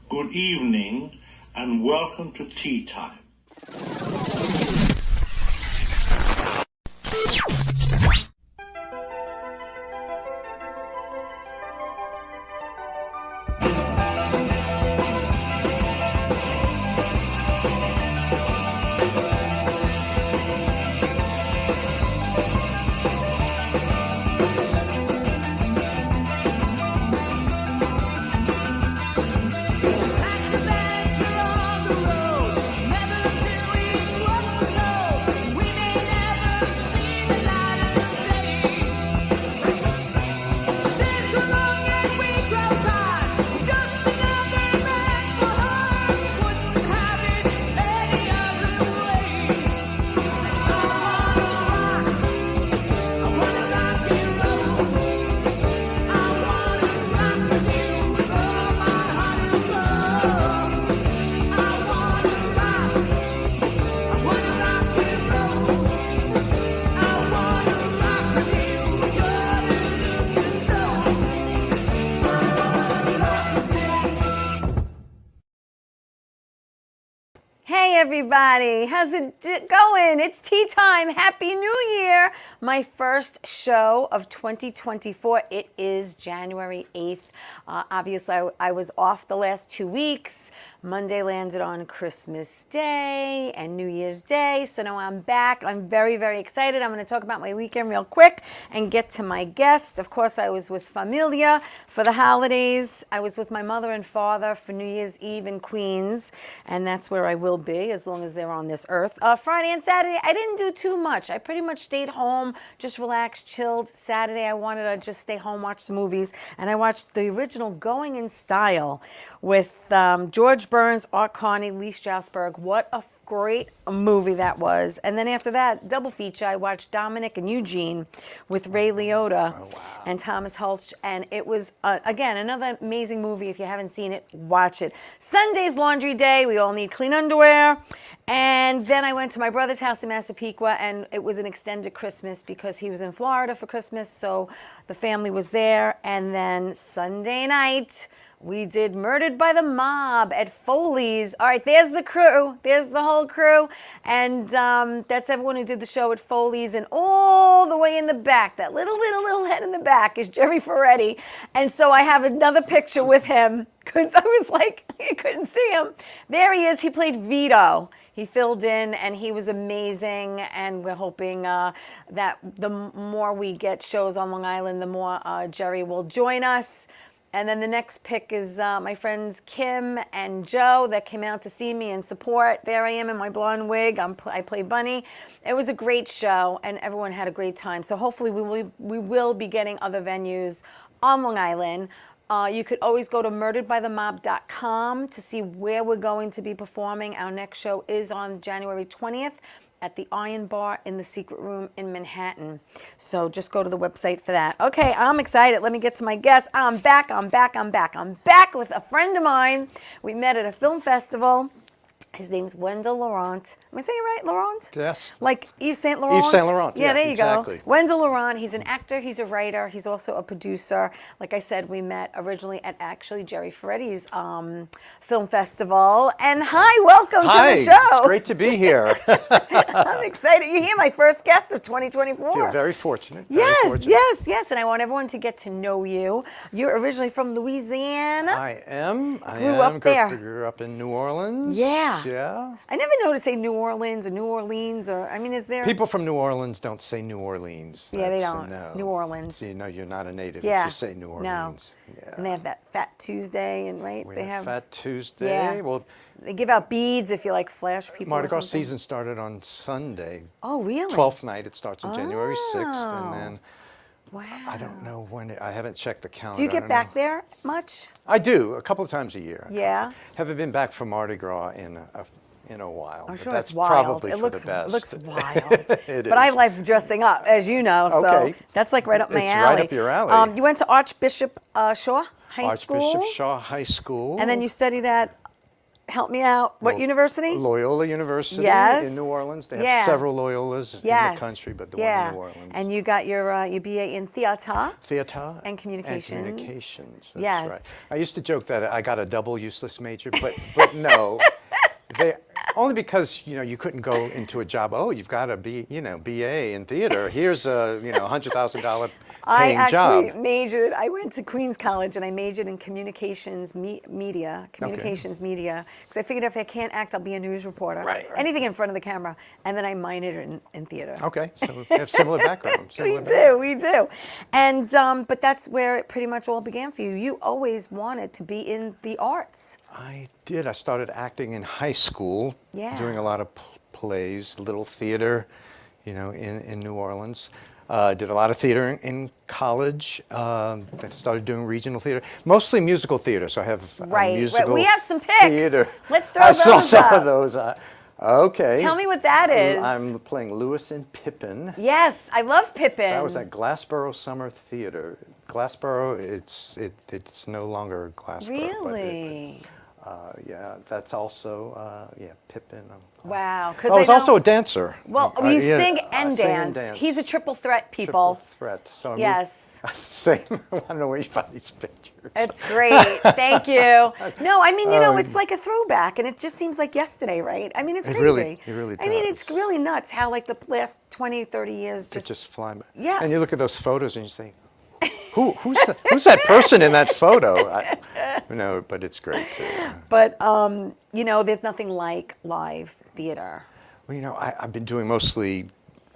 good evening, and welcome to Tea Time. Hey everybody, how's it going? It's tea time. Happy New Year. My first show of 2024. It is January 8th. Obviously, I was off the last 2 weeks. Monday landed on Christmas Day and New Year's Day. So now I'm back. I'm very, very excited. I'm going to talk about my weekend real quick and get to my guest. Of course, I was with Familia for the holidays. I was with my mother and father for New Year's Eve in Queens. And that's where I will be as long as they're on this earth. Friday and Saturday, I didn't do too much. I pretty much stayed home, just relaxed, chilled. Saturday, I wanted to just stay home, watch the movies. And I watched the original Going in Style with George Burns, Art Carney, Lee Strasberg. What a great movie that was. And then after that, double feature, I watched Dominic and Eugene with Ray Liotta and Thomas Hulce. And it was, again, another amazing movie. If you haven't seen it, watch it. Sunday's laundry day. We all need clean underwear. And then I went to my brother's house in Massapequa, and it was an extended Christmas because he was in Florida for Christmas. So the family was there. And then Sunday night, we did Murdered by the Mob at Foley's. All right, there's the crew. There's the whole crew. And that's everyone who did the show at Foley's. And all the way in the back, that little head in the back is Jerry Ferretti. And so I have another picture with him because I was like, I couldn't see him. There he is. He played Vito. He filled in, and he was amazing, and we're hoping that the more we get shows on Long Island, the more Jerry will join us. And then the next pick is my friends Kim and Joe that came out to see me and support. There I am in my blonde wig. I play Bunny. It was a great show, and everyone had a great time. So hopefully we will be getting other venues on Long Island. You could always go to murderedbythemob.com to see where we're going to be performing. Our next show is on January 20th at the Iron Bar in the Secret Room in Manhattan. So just go to the website for that. Okay, I'm excited. Let me get to my guest. I'm back with a friend of mine. We met at a film festival. His name's Wendell Laurent. Am I saying it right, Laurent? Yes. Like Yves Saint Laurent? Yves Saint Laurent. Yeah, there you exactly. go. Wendell Laurent. He's an actor. He's a writer. He's also a producer. Like I said, we met originally at actually Jerry Ferretti's film festival. And hi, welcome to the show. It's great to be here. I'm excited. You're here, my first guest of 2024. I feel very fortunate. Yes. And I want everyone to get to know you. You're originally from Louisiana. I am. Grew up in New Orleans. Yeah. Yeah. I never know to say New Orleans or New Orleans or, I mean, is there? People from New Orleans don't say New Orleans. Yeah, they That's don't. No. New Orleans. See, no, you're not a native Yeah. if you say New Orleans. No. Yeah. And they have that Fat Tuesday, and right? We they have have Fat Tuesday. Yeah. Well, they give out beads if you like flash people. Mardi or Gras something. season started on Sunday. Oh, really? 12th night. It starts on January 6th, and then Wow. I don't know when. I haven't checked the calendar. Do you get back there much? I do, a couple of times a year. Yeah. Haven't been back for Mardi Gras in a while. I'm but sure that's it's wild. probably It for looks the best. looks wild. It but I is. like dressing up, as you know. So Okay. that's like right up my It's alley. right up your alley. You went to Archbishop Shaw High School. Archbishop Shaw High School. And then you studied at Help me out. What university? Loyola University Yes. in New Orleans. They Yeah. have several Loyolas in Yes. the country, but the Yeah. one in New Orleans. And you got your BA in theater. Theater And communications. And communications. That's Yes. right. I used to joke that I got a double useless major, but no. Only because you couldn't go into a job. Oh, you've got a BA in theater. Here's a $100,000 paying job. I went to Queens College and I majored in communications media, because I figured if I can't act, I'll be a news reporter. Right. Anything in front of the camera. And then I minored in theater. Okay, so we have similar backgrounds. We do. And but that's where it pretty much all began for you. You always wanted to be in the arts. I did. I started acting in high school, doing a lot of plays, little theater, in New Orleans. Did a lot of theater in college. I started doing regional theater, mostly musical theater. So I have musical We have some pics. Theater. Let's throw I those saw some up. of those. Okay. Tell me what that is. I'm playing Lewis and Pippin. Yes, I love Pippin. That was at Glassboro Summer Theater. Glassboro, it's no longer Glassboro. Really? Yeah, that's also Pippin. Wow. I was also a dancer. Well, you sing and sing dance. and He's a triple threat, people. Triple threat. So Yes. Same. I don't know where you found these pictures. It's great. Thank you. No, I mean, it's like a throwback, and it just seems like yesterday, right? I mean, it's crazy. It really I mean, does. it's really nuts how, like, the last 20, 30 years just fly by. Yeah. And you look at those photos and you say, who's that person in that photo? But it's great too. But, there's nothing like live theater. Well, I've been doing mostly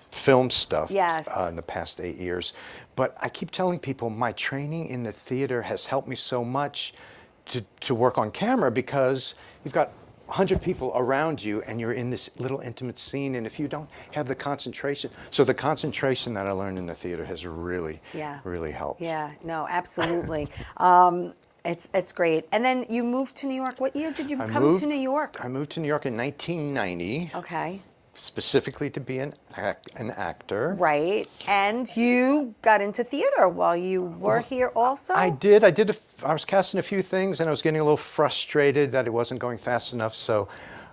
film stuff Yes. In the past 8 years. But I keep telling people my training in the theater has helped me so much to work on camera, because you've got 100 people around you and you're in this little intimate scene, and if you don't have the concentration. So the concentration that I learned in the theater has really helped. Yeah, no, absolutely. It's great. And then you moved to New York. What year did you come to New York? I moved to New York in 1990. Okay. Specifically to be an actor. Right. And you got into theater while you were here also? I did. I was casting a few things, and I was getting a little frustrated that it wasn't going fast enough. So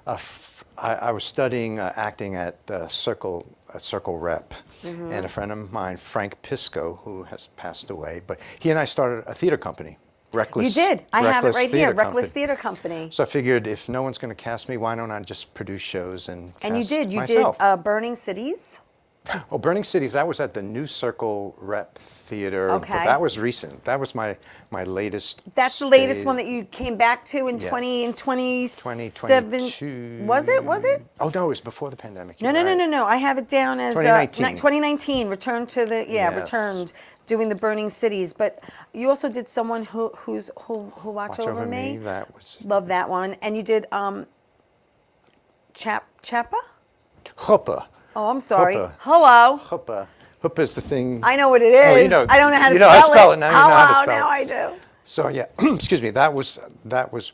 I was studying acting at Circle Rep. Mm-hmm. And a friend of mine, Frank Pisco, who has passed away, but he and I started a theater company. You did. I have it right here, Reckless Theater Company. So I figured, if no one's going to cast me, why don't I just produce shows and cast And you did. You myself. did Burning Cities. Oh, Burning Cities, that was at the New Circle Rep Theater. Okay. But that was recent. That was my latest. That's the latest one that you came back to in 2022. Was it? Oh, no, it was before the pandemic. No. I have it down as 2019. 2019. Returned to the returned doing the Burning Cities. But you also did someone who watch over me. That was Love that one. And you did Chapa? Chuppah. Oh, I'm sorry. Chuppah. Hello. Chuppah. Chuppah is the thing. I know what it is. Oh, you know, I don't know how to you know spell it. Now you know how to spell now it. I do. So yeah, excuse me. That was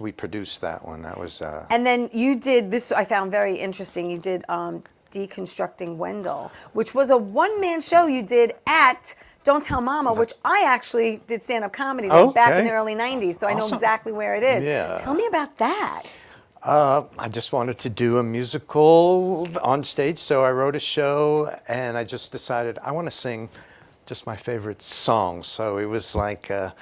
we produced that one. That was. And then you did this. I found very interesting. You did Deconstructing Wendell, which was a one-man show you did at Don't Tell Mama, which I actually did stand-up comedy there back in the early '90s. So I know exactly where it is. Yeah. Tell me about that. I just wanted to do a musical on stage, so I wrote a show, and I just decided I want to sing just my favorite songs. So it was like. All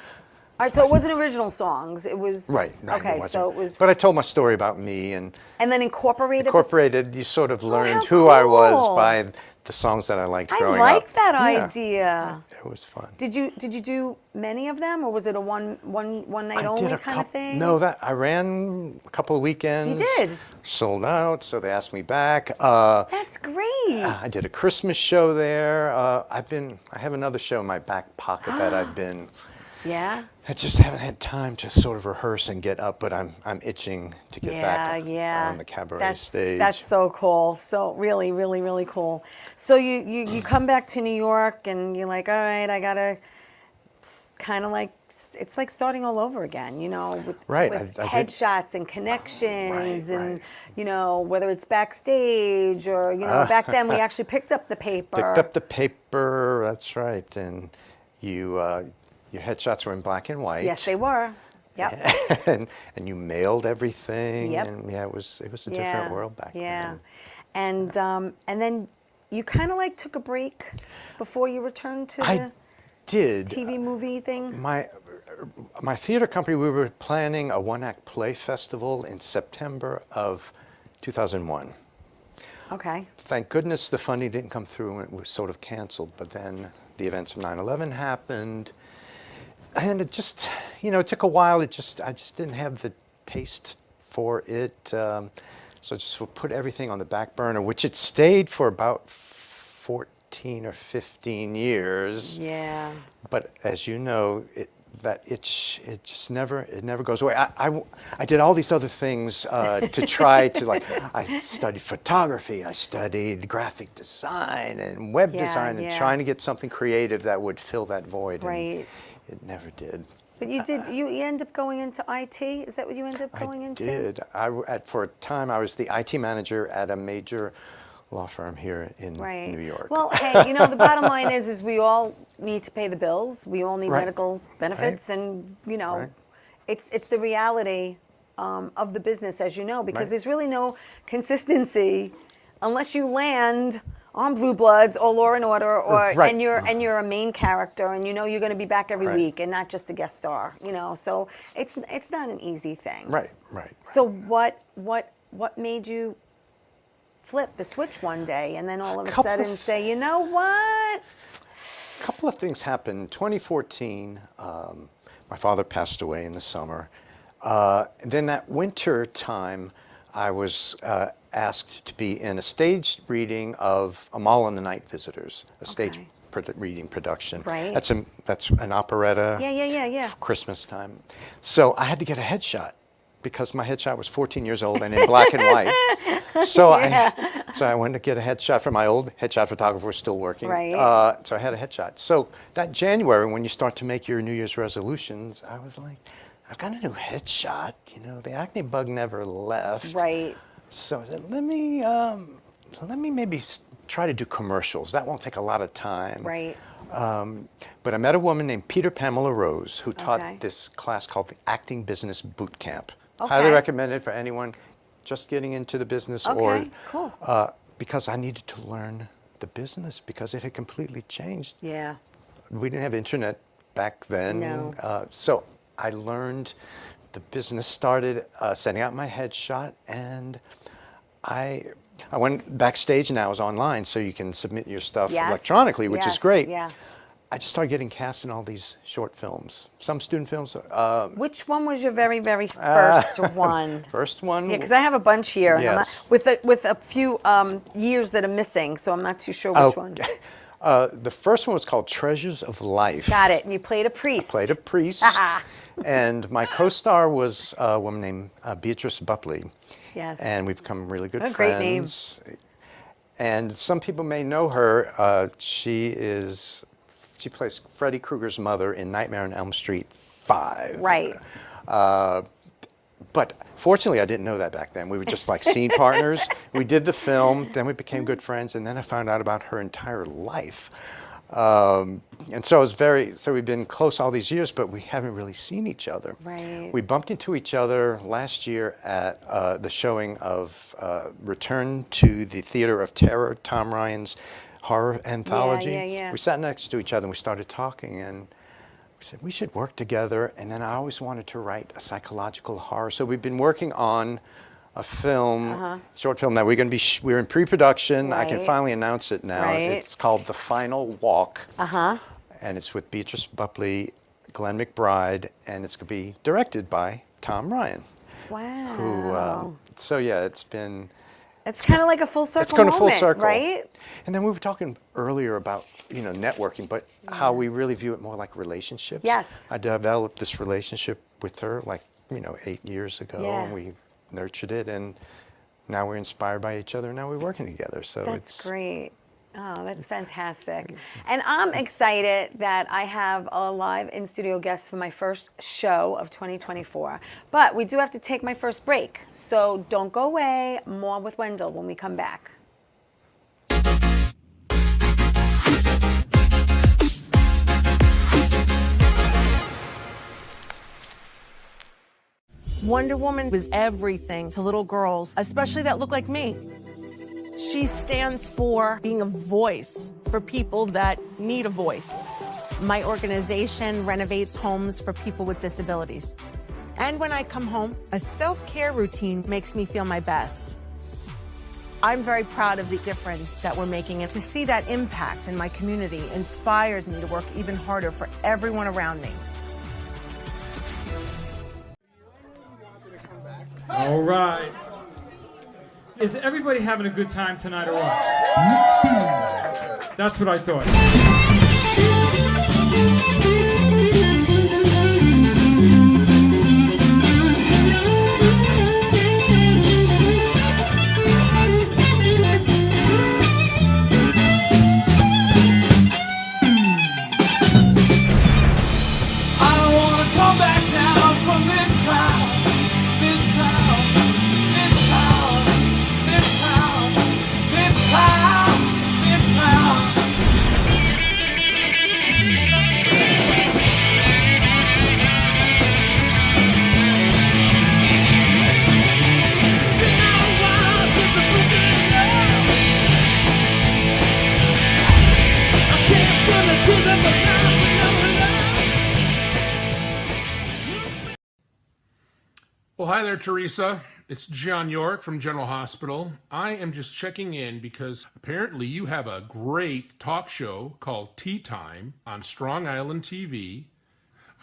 right, so it wasn't original songs. It was right. Okay, so it was. But I told my story about me and then incorporated. You sort of learned how who I was cool. by the songs that I liked growing up. I like that idea. It was fun. Did you do many of them, or was it a one night only kind of thing? No, I ran a couple of weekends. You did? Sold out, so they asked me back. That's great. I did a Christmas show there. I have another show in my back pocket that I've been. Yeah. I just haven't had time to sort of rehearse and get up, but I'm itching to get back on the cabaret stage. That's so cool. So really, really, really cool. So you come back to New York and you're like, all right, I gotta kind of like, it's like starting all over again, with headshots and connections and, whether it's backstage or, back then we actually picked up the paper. That's right. And your headshots were in black and white. Yes, they were. Yep. and you mailed everything. Yep. And yeah, it was a different world back then. And then you kind of like took a break before you returned to I the did. TV movie thing. My theater company, we were planning a one-act play festival in September of 2001. Okay. Thank goodness the funding didn't come through and it was sort of canceled. But then the events of 9/11 happened, and it just, it took a while. I just didn't have the taste for it. So I just put everything on the back burner, which it stayed for about 14 or 15 years. Yeah. But as you know, that itch, it never goes away. I did all these other things to try to I studied photography, I studied graphic design and web design, and trying to get something creative that would fill that void. Right. And it never did. But you did. You end up going into IT. Is that what you ended up going into? I did. For a time, I was the IT manager at a major law firm here in New York. Well, hey, the bottom line is we all need to pay the bills. We all need medical benefits, and it's the reality of the business, as you know, because there's really no consistency unless you land on Blue Bloods or Law and Order, or and you're a main character, and you're going to be back every week and not just a guest star. So it's not an easy thing. Right. So what made you flip the switch one day and then all of a sudden say, you know what? A couple of things happened. 2014, my father passed away in the summer. Then that winter time, I was asked to be in a staged reading of A Mall and the Night Visitors, a stage reading production. Right. That's an operetta. Yeah. For Christmas time. So I had to get a headshot, because my headshot was 14 years old and in black and white. So I went to get a headshot from my old headshot photographer, who was still working. Right. So I had a headshot. So that January, when you start to make your New Year's resolutions, I was like, I've got a new headshot. The acne bug never left. Right. So I said, let me maybe try to do commercials. That won't take a lot of time. Right. But I met a woman named Pamela Rose, who taught this class called the Acting Business Boot Camp. Highly recommended for anyone just getting into the business, cool. Because I needed to learn the business, because it had completely changed. Yeah. We didn't have internet back then. No. So I learned the business, started sending out my headshot, and I went backstage. Now it's online, so you can submit your stuff electronically, which is great. Yeah. I just started getting cast in all these short films, some student films. Which one was your very, very first one? First one? Yeah, because I have a bunch here. Yes. With a few years that are missing, so I'm not too sure which one. The first one was called Treasures of Life. Got it. And you played a priest. I played a priest. And my co-star was a woman named Beatrice Bupley. Yes. And we've become really good a friends. Great name. And some people may know her. She plays Freddy Krueger's mother in Nightmare on Elm Street 5. Right. But fortunately, I didn't know that back then. We were just like scene partners. We did the film, then we became good friends, and then I found out about her entire life. And so we've been close all these years, but we haven't really seen each other. Right. We bumped into each other last year at the showing of Return to the Theater of Terror, Tom Ryan's horror anthology. Yeah. We sat next to each other and we started talking, and we said we should work together. And then I always wanted to write a psychological horror. So we've been working on a film, short film that we're in pre-production. I can finally announce it now. It's called The Final Walk. And it's with Beatrice Bupley, Glenn McBride, and it's going to be directed by Tom Ryan. Wow. It's kind of like a full circle It's going moment, to full circle. Right? And then we were talking earlier about, networking, but how we really view it more like relationships. Yes. I developed this relationship with her 8 years ago, and we nurtured it, and now we're inspired by each other, and now we're working together. So That's great. Oh, that's fantastic. And I'm excited that I have a live in-studio guest for my first show of 2024. But we do have to take my first break. So don't go away. More with Wendell when we come back. Wonder Woman was everything to little girls, especially that look like me. She stands for being a voice for people that need a voice. My organization renovates homes for people with disabilities. And when I come home, a self-care routine makes me feel my best. I'm very proud of the difference that we're making, and to see that impact in my community inspires me to work even harder for everyone around me. All right. Is everybody having a good time tonight or what? That's what I thought. Well, hi there, Theresa. It's John York from General Hospital. I am just checking in because apparently you have a great talk show called Tea Time on Strong Island TV.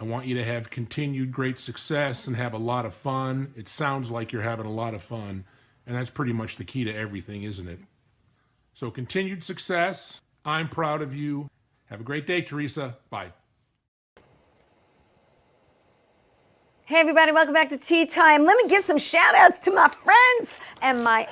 I want you to have continued great success and have a lot of fun. It sounds like you're having a lot of fun, and that's pretty much the key to everything, isn't it? So continued success. I'm proud of you. Have a great day, Theresa. Bye. Hey everybody, welcome back to Tea Time. Let me give some shout outs to my friends. And my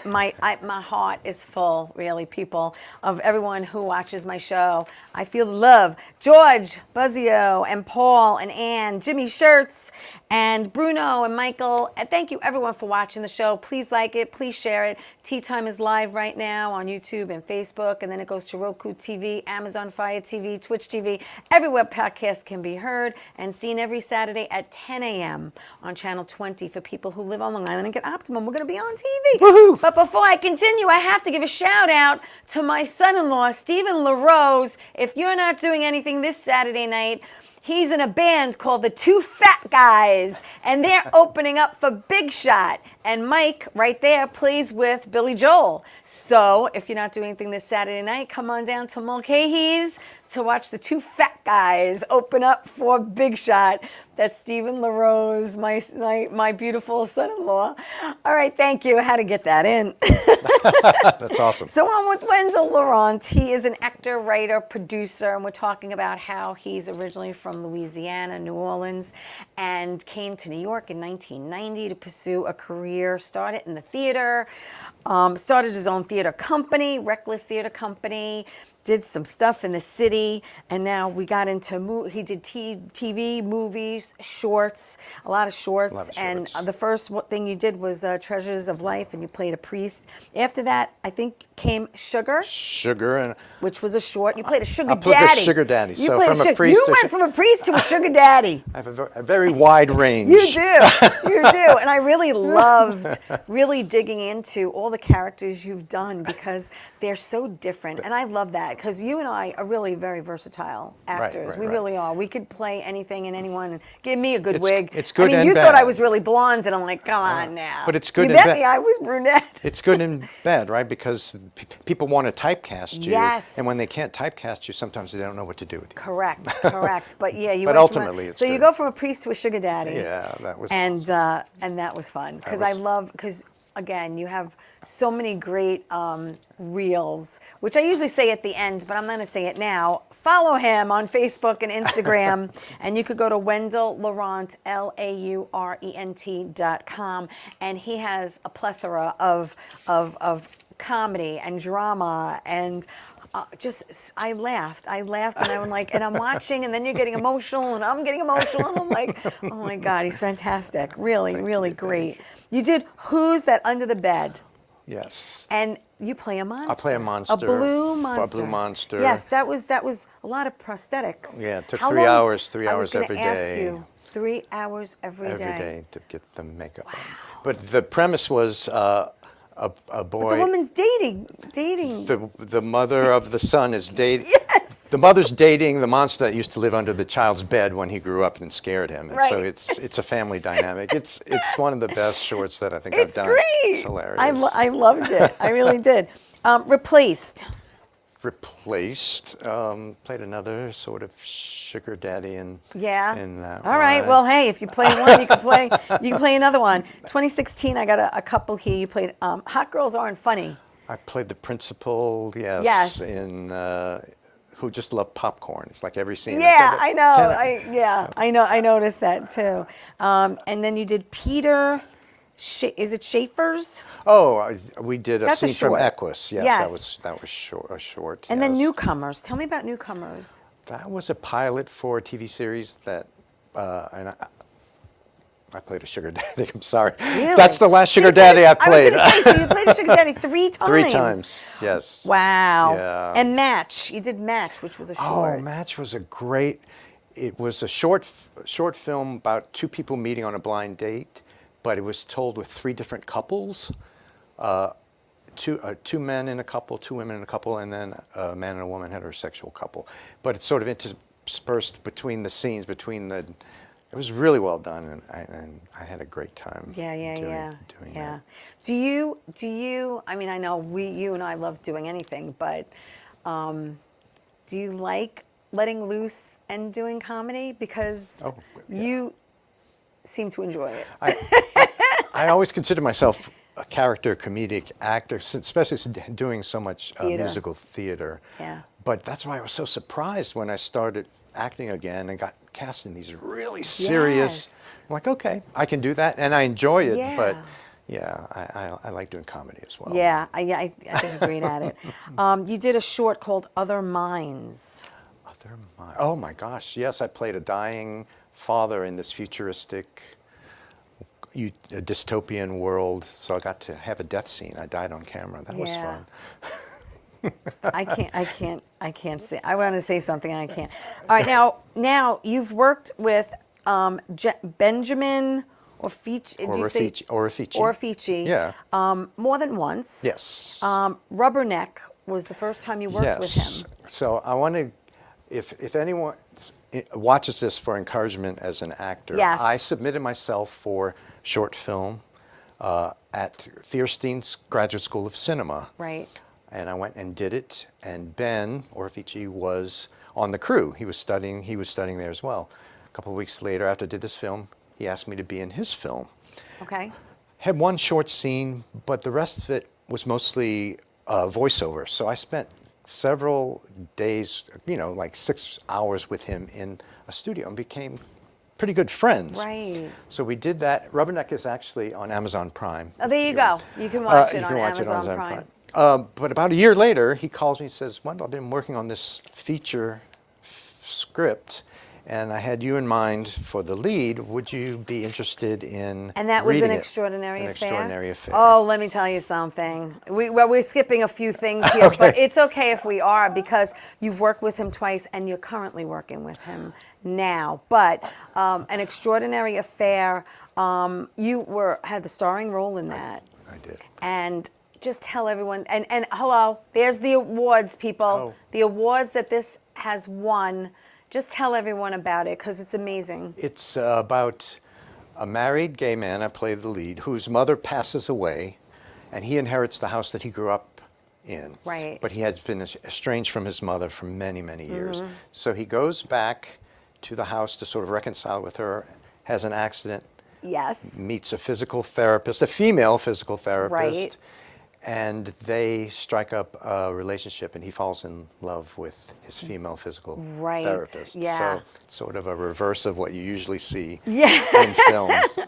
heart is full, really, people, of everyone who watches my show. I feel love. George, Buzzio, and Paul, and Ann, Jimmy Shirts, and Bruno, and Michael. And thank you everyone for watching the show. Please like it, please share it. Tea Time is live right now on YouTube and Facebook, and then it goes to Roku TV, Amazon Fire TV, Twitch TV. Everywhere podcasts can be heard and seen every Saturday at 10 a.m. on Channel 20 for people who live on Long Island and get Optimum. We're going to be on TV. Woohoo! But before I continue, I have to give a shout out to my son-in-law, Stephen LaRose. If you're not doing anything this Saturday night, he's in a band called the Two Fat Guys, and they're opening up for Big Shot. And Mike, right there, plays with Billy Joel. So if you're not doing anything this Saturday night, come on down to Mulcahy's to watch the Two Fat Guys open up for Big Shot. That's Stephen LaRose, my beautiful son-in-law. All right, thank you. I had to get that in. That's awesome. So I'm with Wendell Laurent. He is an actor, writer, producer, and we're talking about how he's originally from Louisiana, New Orleans, and came to New York in 1990 to pursue a career, started in the theater, started his own theater company, Reckless Theater Company, did some stuff in the city, and now we got into, he did TV, movies, shorts, a lot of shorts. And the first thing you did was Treasures of Life, and you played a priest. After that, I think came Sugar. Sugar, and which was a short. You played a sugar I played daddy. a sugar daddy. You So played from a priest You to went from a priest to a sugar daddy. I have a very wide range. You do, you do. And I really loved really digging into all the characters you've done because they're so different. And I love that because you and I are really very versatile actors. Right, we right. really are. We could play anything and anyone and give me a good It's- wig. it's good I mean, and you bad. thought I was really blonde, and I'm like, come on now. But it's good you and bet bad. me I was brunette. It's good and bad, right? Because people want to typecast you. Yes. And when they can't typecast you, sometimes they don't know what to do with you. Correct, correct. But yeah, you But went from ultimately, it's so you good. go from a priest to a sugar daddy. Yeah, that was and that was fun because I love because again you have so many great reels, which I usually say at the end, but I'm going to say it now. Follow him on Facebook and Instagram, and you could go to Wendell Laurent, LAURENT.com, and he has a plethora of comedy and drama and. I laughed, and I'm like, and I'm watching, and then you're getting emotional, and I'm getting emotional, and I'm like, oh my God, he's fantastic, really, really great. You did Who's That Under the Bed? Yes. And you play a monster. I play a monster. A blue monster. A blue monster. Yes, that was a lot of prosthetics. Yeah, it took How 3 long- hours, 3 I was hours gonna every ask day. you, 3 hours every day. Every day to get the makeup on. But the premise was a boy. The woman's dating. The mother of the son is dating. Yes. The mother's dating the monster that used to live under the child's bed when he grew up and scared him. And so Right. it's a family dynamic. It's one of the best shorts that I think I've It's done. great. It's hilarious. I loved it. I really did. Replaced. Replaced. Played another sort of sugar daddy in Yeah. in that All right. one. Well, hey, if you play one, you can play another one. 2016, I got a couple here. You played Hot Girls Aren't Funny. I played the principal, yes, Yes. in Who Just Loved Popcorn. It's like every scene. Yeah, said, I know. "Can I know. I noticed that too. And then you did Peter. Is it Schaefer's? We did a That's a scene from short. Equus. Yes, Yes. that was a short. And then yes. Newcomers. Tell me about Newcomers. That was a pilot for a TV series that, and I played a sugar daddy. I'm sorry. Really? That's the last So you sugar daddy I played. I was going to say, so you played sugar daddy 3 times. 3 times. Yes. Wow. Yeah. And Match. You did Match, which was a short. Oh, Match was a great. It was a short film about 2 people meeting on a blind date, but it was told with 3 different couples. Two men in a couple, 2 women in a couple, and then a man and a woman heterosexual couple. But it's sort of interspersed between the scenes, it was really well done, and I had a great time. Doing that. Do you? I mean, I know you and I love doing anything, but do you like letting loose and doing comedy? Because you seem to enjoy it. I always consider myself a character comedic actor, especially doing so much musical theater. Yeah. But that's why I was so surprised when I started acting again and got cast in these really serious. Yes. I'm like, okay, I can do that, and I enjoy it. Yeah. But yeah, I like doing comedy as well. Yeah, I think you're great at it. You did a short called Other Minds. Oh my gosh, yes, I played a dying father in this futuristic a dystopian world, so I got to have a death scene. I died on camera. That was fun. I can't say. I want to say something and I can't. All right, now you've worked with Benjamin Orfici. Yeah. More than once. Yes. Rubberneck was the first time you worked with him. So I want to, if anyone watches this for encouragement as an actor, Yes. I submitted myself for short film at Thierstein's Graduate School of Cinema. Right. And I went and did it. And Ben Orfici was on the crew. He was studying there as well. A couple of weeks later, after I did this film, he asked me to be in his film. Okay. Had one short scene, but the rest of it was mostly voiceover. So I spent several days, like 6 hours with him in a studio and became pretty good friends. Right. So we did that. Rubberneck is actually on Amazon Prime. Oh, there you go. You can watch it on Amazon Prime. But about a year later, he calls me and says, Wendell, I've been working on this feature script, and I had you in mind for the lead. Would you be interested in And that was reading An it?" Extraordinary An Affair? Extraordinary Affair. Oh, let me tell you something. We're skipping a few things here, but it's okay if we are, because you've worked with him twice and you're currently working with him now. But An Extraordinary Affair, you had the starring role in that. I did. And just tell everyone, and hello, there's the awards, people. Oh. The awards that this has won. Just tell everyone about it, because it's amazing. It's about a married gay man, I play the lead, whose mother passes away, and he inherits the house that he grew up in. Right. But he has been estranged from his mother for many, many years. So he goes back to the house to sort of reconcile with her, has an accident, Yes. meets a physical therapist, a female physical therapist. Right. And they strike up a relationship, and he falls in love with his female physical Right, therapist. yeah. So it's sort of a reverse of what you usually see Yeah. in films.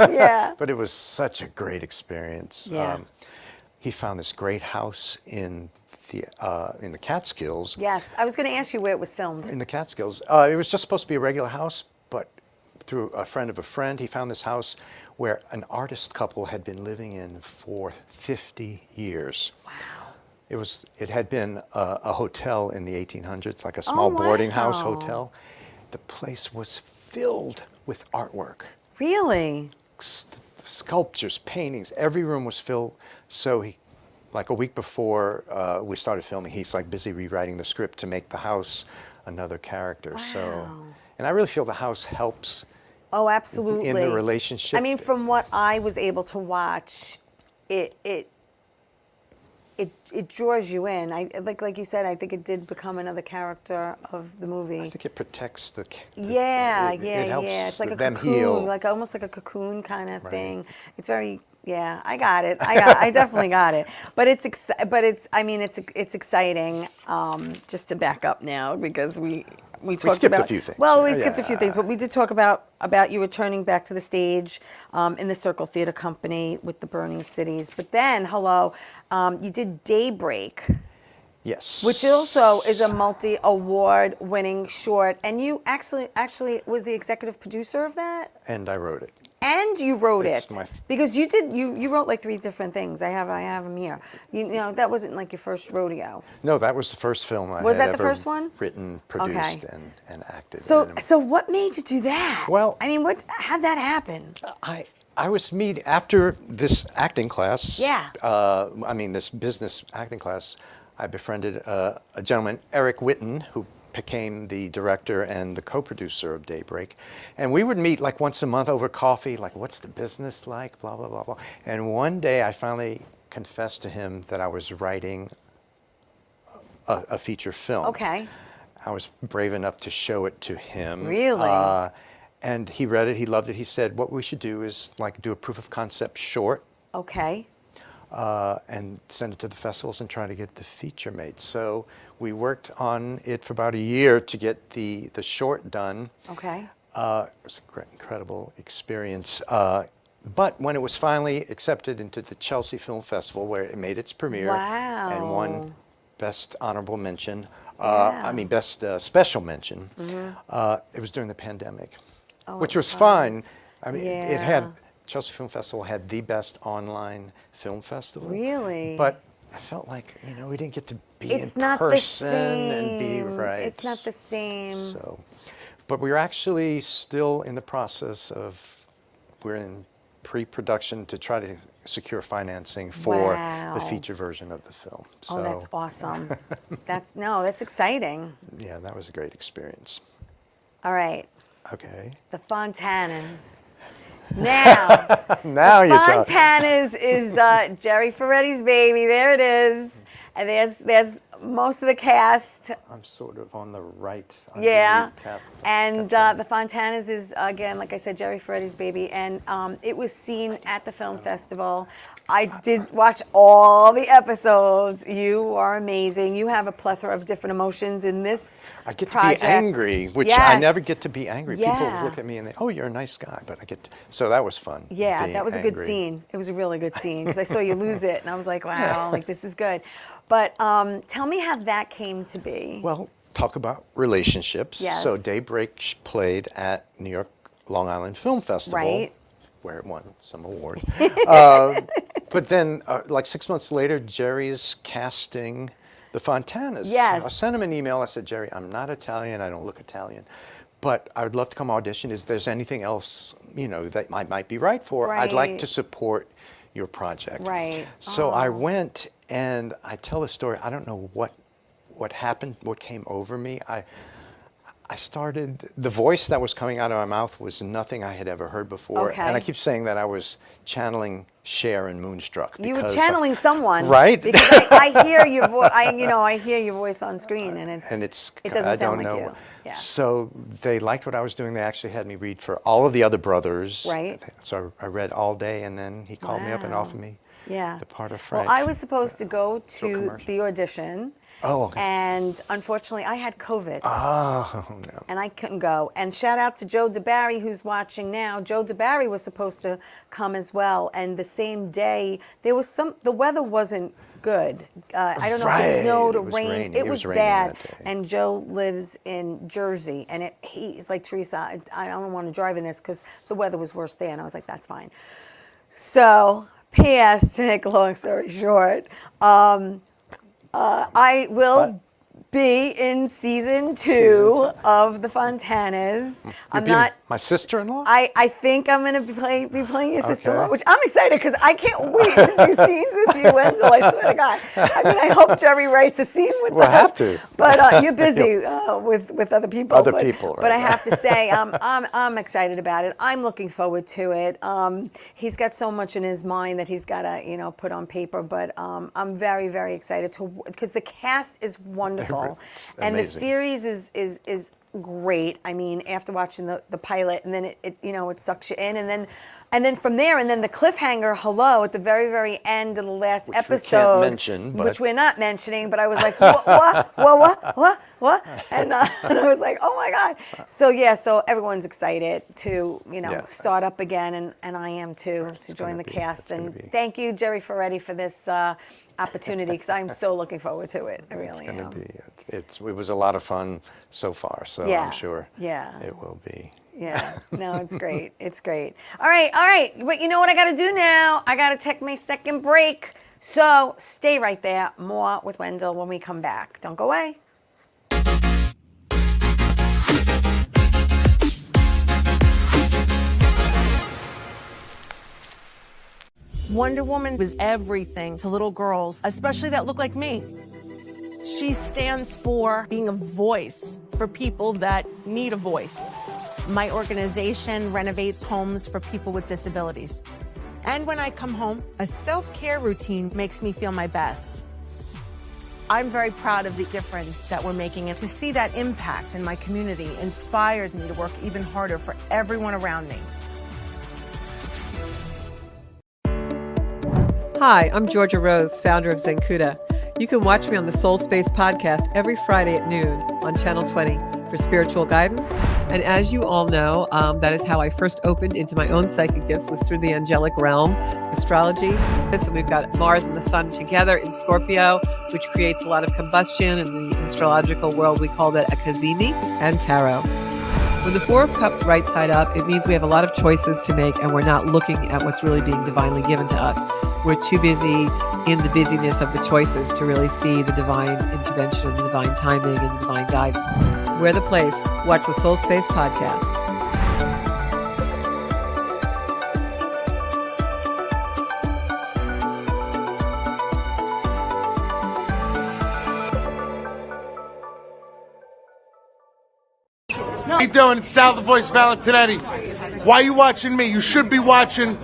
Yeah. But it was such a great experience. Yeah. He found this great house in the Catskills. Yes. I was going to ask you where it was filmed. In the Catskills. It was just supposed to be a regular house, but through a friend of a friend, he found this house where an artist couple had been living in for 50 years. Wow. It had been a hotel in the 1800s, like a small boarding house hotel. The place was filled with artwork. Really? Sculptures, paintings, every room was filled. So he, like a week before we started filming, he's like busy rewriting the script to make the house another character. Wow. So, and I really feel the house helps. Oh, absolutely. In the relationship. I mean, from what I was able to watch, it draws you in. Like you said, I think it did become another character of the movie. I think it protects the yeah. It helps It's like a them cocoon, heal. like almost like a cocoon kind of thing. It's very. Yeah, I got it. I definitely got it. But it's exciting. Just to back up now, because we talked skipped about a few things. Well, we skipped a few things, but we did talk about you returning back to the stage in the Circle Theater Company with the Burning Cities. But then, you did Daybreak. Yes. Which also is a multi-award winning short, and you actually was the executive producer of that. And I wrote it. And you wrote It's it my- because you wrote like 3 different things. I have them here. You know that wasn't like your first rodeo. No, that was the first film I Was had that the ever first one? written, produced, Okay. and acted So in. so what made you do that? Well- I mean, how'd that happen? I was after this acting class. Yeah. This business acting class. I befriended a gentleman, Eric Whitten, who became the director and the co-producer of Daybreak. And we would meet like once a month over coffee, like what's the business like, blah, blah, blah, blah. And one day I finally confessed to him that I was writing a feature film. Okay. I was brave enough to show it to him. Really? And he read it, he loved it. He said, what we should do is like do a proof of concept short. Okay. And send it to the festivals and try to get the feature made. So we worked on it for about a year to get the short done. Okay. It was a great, incredible experience. But when it was finally accepted into the Chelsea Film Festival, where it made its premiere and won Best Honorable Mention, Best Special Mention, it was during the pandemic, which was fine. I mean, it had. Chelsea Film Festival had the best online film festival. Really? But I felt like, we didn't get to be It's in not the person and be same. right. It's not the same. So, but we're actually still in the process we're in pre-production to try to secure financing for the feature version of the film. So, Oh, that's awesome. That's exciting. Yeah, that was a great experience. All right. Okay. The Fontanas. Now, Now you're talking. Fontanas is Jerry Ferretti's baby. There it is. And there's most of the cast. I'm sort of on the right. Yeah. Cap, And Cap- the Fontanas is, again, like I said, Jerry Ferretti's baby. And it was seen at the film festival. I did watch all the episodes. You are amazing. You have a plethora of different emotions in this I get project. to be angry, which I never get to be angry. Yeah. People look at me and they, oh, you're a nice guy, but I get to, so that was fun. Yeah, being that was a good angry. scene. It was a really good scene because I saw you lose it, and I was like, wow, like this is good. But tell me how that came to be. Well, talk about relationships. Yes. So Daybreak played at New York Long Island Film Festival, Right. where it won some awards. But then, like 6 months later, Jerry's casting the Fontanas. Yes. I sent him an email. I said, Jerry, I'm not Italian. I don't look Italian. But I would love to come audition. Is there's anything else, that I might be right for? I'd like Right. to support your project. Right. So I went, and I tell the story. I don't know what happened, what came over me. I started, the voice that was coming out of my mouth was nothing I had ever heard before. Okay. And I keep saying that I was channeling Cher and Moonstruck. You were because- channeling someone, Right? Because I hear your voice. I hear your voice on screen, and it doesn't I sound don't like know. you. Yeah. So they liked what I was doing. They actually had me read for all of the other brothers. Right. So I read all day, and then he called me up and Wow. offered me Yeah. the part of Frank. Well, I was supposed to go to commercial. the audition. Oh, okay. And unfortunately, I had COVID. Oh, no. And I couldn't go. And shout out to Joe DeBarry, who's watching now. Joe DeBarry was supposed to come as well. And the same day, the weather wasn't good. I don't know if Right, it snowed or it was rained. raining. It It was was raining bad. that day. And Joe lives in Jersey, and he's like, Theresa, I don't want to drive in this because the weather was worse there. And I was like, that's fine. So, P.S. to make a long story short, I will be in season 2 of The Fontanas. I'm not. My sister-in-law? I think I'm going to be playing your sister-in-law, Okay. which I'm excited because I can't wait to do scenes with you, Wendell. I swear to God. I mean, I hope Jerry writes a scene with We'll us. have to. But you're busy with other people. Other but, people, But I right. have to say, I'm excited about it. I'm looking forward to it. He's got so much in his mind that he's got to, put on paper. But I'm very, very excited because the cast is wonderful, It's and the amazing. series is great. I mean, after watching the pilot, and then it sucks you in, and then from there, and then the cliffhanger, hello, at the very, very end of the last Which we can't episode, mention, but- which we're not mentioning, but I was like, what? And I was like, oh my God. So yeah, so everyone's excited to, Yeah. start up again, and I am too, to join the cast. And thank you, Jerry Ferretti, for this opportunity, because I'm so looking forward to it. I really am. It was a lot of fun so far, so Yeah. I'm sure Yeah. it will be. Yeah, no, it's great. It's great. All right. But you know what I got to do now? I got to take my second break. So stay right there. More with Wendell when we come back. Don't go away. Wonder Woman was everything to little girls, especially that look like me. She stands for being a voice for people that need a voice. My organization renovates homes for people with disabilities. And when I come home, a self-care routine makes me feel my best. I'm very proud of the difference that we're making, and to see that impact in my community inspires me to work even harder for everyone around me. Hi, I'm Georgia Rose, founder of Zenkuda. You can watch me on the Soul Space podcast every Friday at noon on Channel 20 for spiritual guidance. And as you all know, that is how I first opened into my own psychic gifts, was through the angelic realm, astrology. So we've got Mars and the Sun together in Scorpio, which creates a lot of combustion. In the astrological world, we call that a kazemi, and tarot. When the Four of Cups right side up, it means we have a lot of choices to make, and we're not looking at what's really being divinely given to us. We're too busy in the busyness of the choices to really see the divine intervention, the divine timing, and the divine guidance. We're the place. Watch the Soul Space podcast. How you doing? It's Sal, the voice of Valentinetti. Why are you watching me? You should be watching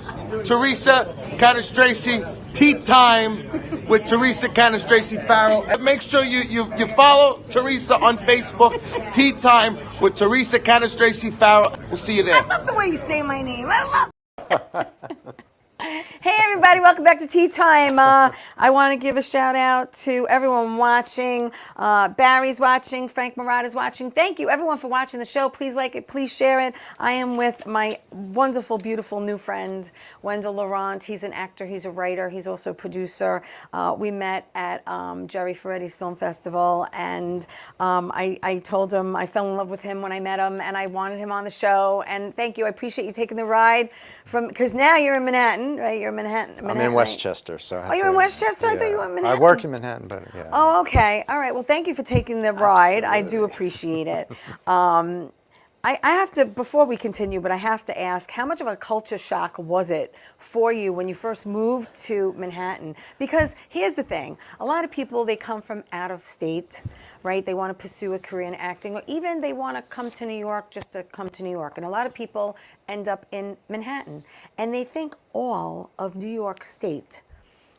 Theresa Canastraci Tea Time with Theresa Canastraci Farrell. And make sure you follow Theresa on Facebook. Tea Time with Theresa Canastraci Farrell. We'll see you there. I love the way you say my name. I love. Hey everybody, welcome back to Tea Time. I want to give a shout out to everyone watching. Barry's watching, Frank Murata's watching. Thank you everyone for watching the show. Please like it, please share it. I am with my wonderful, beautiful new friend, Wendell Laurent. He's an actor, he's a writer, he's also a producer. We met at Jerry Ferretti's Film Festival, and I told him I fell in love with him when I met him, and I wanted him on the show. And thank you, I appreciate you taking the ride because now you're in Manhattan, right? You're in Manhattan. I'm in right? Westchester, so I have you're to- in Westchester? I thought yeah. you were in Manhattan. I work in Manhattan, but yeah. Oh, okay. All right. Well, thank you for taking the ride. I do appreciate it. I have to, before we continue, but I have to ask, how much of a culture shock was it for you when you first moved to Manhattan? Because here's the thing. A lot of people, they come from out of state, right? They want to pursue a career in acting, or even they want to come to New York just to come to New York. And a lot of people end up in Manhattan, and they think all of New York State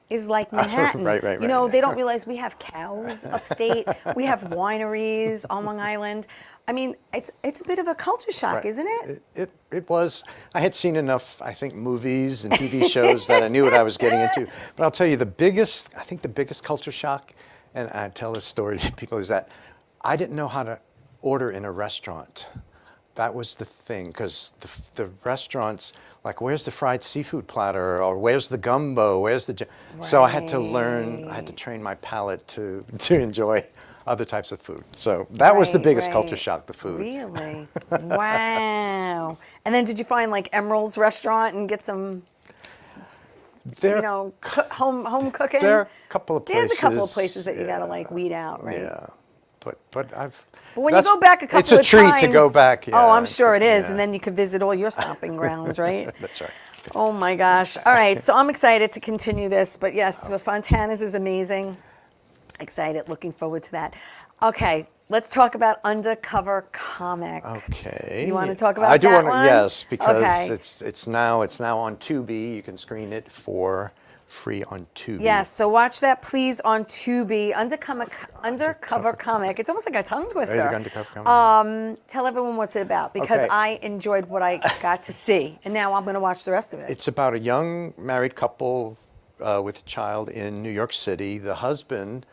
is like Manhattan. Right. You know, they don't realize we have cows upstate. We have wineries on Long Island. I mean, it's a bit of a culture shock, Right. isn't it? It was. I had seen enough, I think, movies and TV shows that I knew what I was getting into. But I'll tell you, the biggest culture shock, and I tell this story to people, is that I didn't know how to order in a restaurant. That was the thing, because the restaurants, like, where's the fried seafood platter, or where's the gumbo, where's the... So I had to learn, I had to train my palate to enjoy other types of food. So that was the biggest culture shock, the food. Really? Wow. And then did you find like Emerald's restaurant and get some, home cooking? There are a couple of places. There's a couple of places that you got to like weed out, right? Yeah. But I've... But when you go back a couple of times... It's a treat to go back. Yeah, oh, I'm sure it is. Yeah. And then you could visit all your stomping grounds, right? That's right. Oh my gosh. All right. So I'm excited to continue this. But yes, the Fontana's is amazing. Excited. Looking forward to that. Okay. Let's talk about Undercover Comic. Okay. You want to talk about I do that want to, one? yes, because Okay. it's now on Tubi. You can screen it for free on Tubi. Yes, so watch that please on Tubi. Undercover Comic. It's almost like a tongue twister. Undercover Comic. Tell everyone what's it about, because Okay. I enjoyed what I got to see, and now I'm going to watch the rest of it. It's about a young married couple with a child in New York City. The husband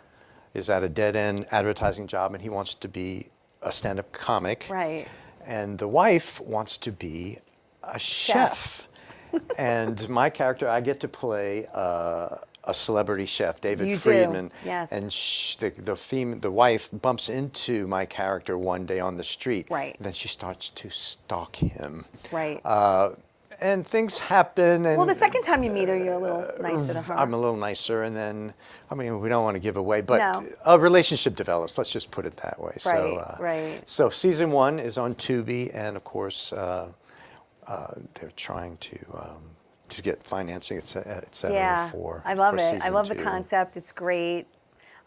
is at a dead-end advertising job, and he wants to be a stand-up comic. Right. And the wife wants to be a chef. And my character, I get to play a celebrity chef, David You do, Friedman. yes. And the wife bumps into my character one day on the street. Right. And then she starts to stalk him. Right. And things happen. And Well, the second time you meet her, you're a little nicer to her. I'm a little nicer, and then, I mean, we don't want to give away, but No. a relationship developes. Let's just put it that way. Right, right. So season 1 is on Tubi, and of course, they're trying to get financing, et cetera, Yeah, for I love for it. I season love the 2. concept. It's great.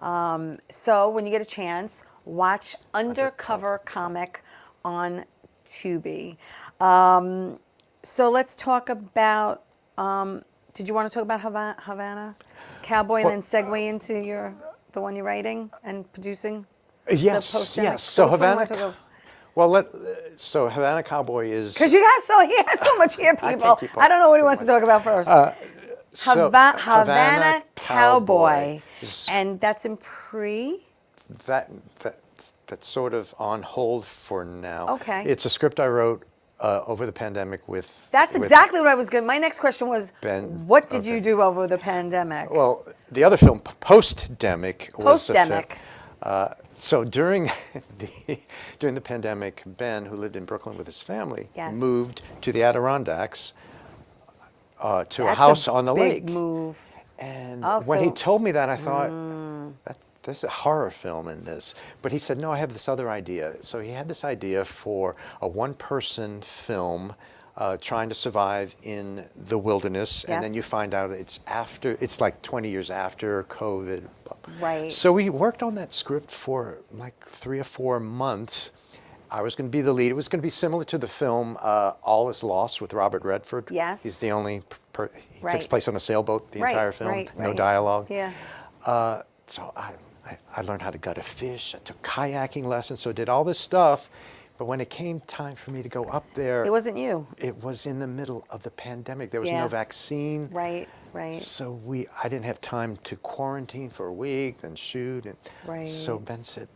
So when you get a chance, watch Undercover Comic on Tubi. So let's talk about, did you want to talk about Havana Cowboy and then segue into the one you're writing and producing? Yes, post-demic? yes. So Which one do you Havana. want to go? Well, so Havana Cowboy is. Because he has so much here, people. keep I don't know what he wants to talk about first. So Havana Cowboy. is And that's in pre? that's sort of on hold for now. Okay. It's a script I wrote over the pandemic with. That's exactly what I was going. My next question was, Ben. what did you do over the pandemic? Well, the other film, Post-demic, was a film. Post-demic. So during the pandemic, Ben, who lived in Brooklyn with his family, Yes. moved to the Adirondacks to a That's house on the big lake. Move. And Oh, when he so- told me that, I thought, there's a horror film in this. But he said, no, I have this other idea. So he had this idea for a one-person film trying to survive in the wilderness. And then Yes. you find out it's like 20 years after COVID. Right. So we worked on that script for like 3 or 4 months. I was going to be the lead. It was going to be similar to the film All Is Lost with Robert Redford. Yes. He's the only, he Right. takes place on a sailboat the Right, entire film. right, No right. dialogue. Yeah. So I learned how to gut a fish. I took kayaking lessons, so I did all this stuff. But when it came time for me to go up there, It wasn't you. it was in the middle of the pandemic. There was Yeah. no vaccine. Right, right. So I didn't have time to quarantine for a week, then shoot. And Right. So Ben said,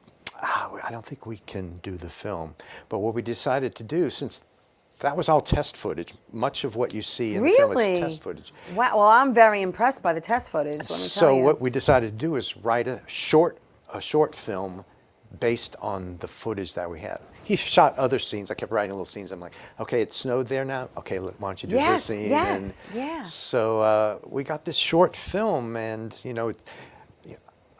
I don't think we can do the film. But what we decided to do, since that was all test footage, much of what you see in the film Really? is test footage. Wow. Well, I'm very impressed by the test footage, let me tell So you. what we decided to do is write a short film based on the footage that we had. He shot other scenes. I kept writing little scenes. I'm like, okay, it snowed there now. Okay, why don't you do Yes, this scene? yes, And yeah. So we got this short film, and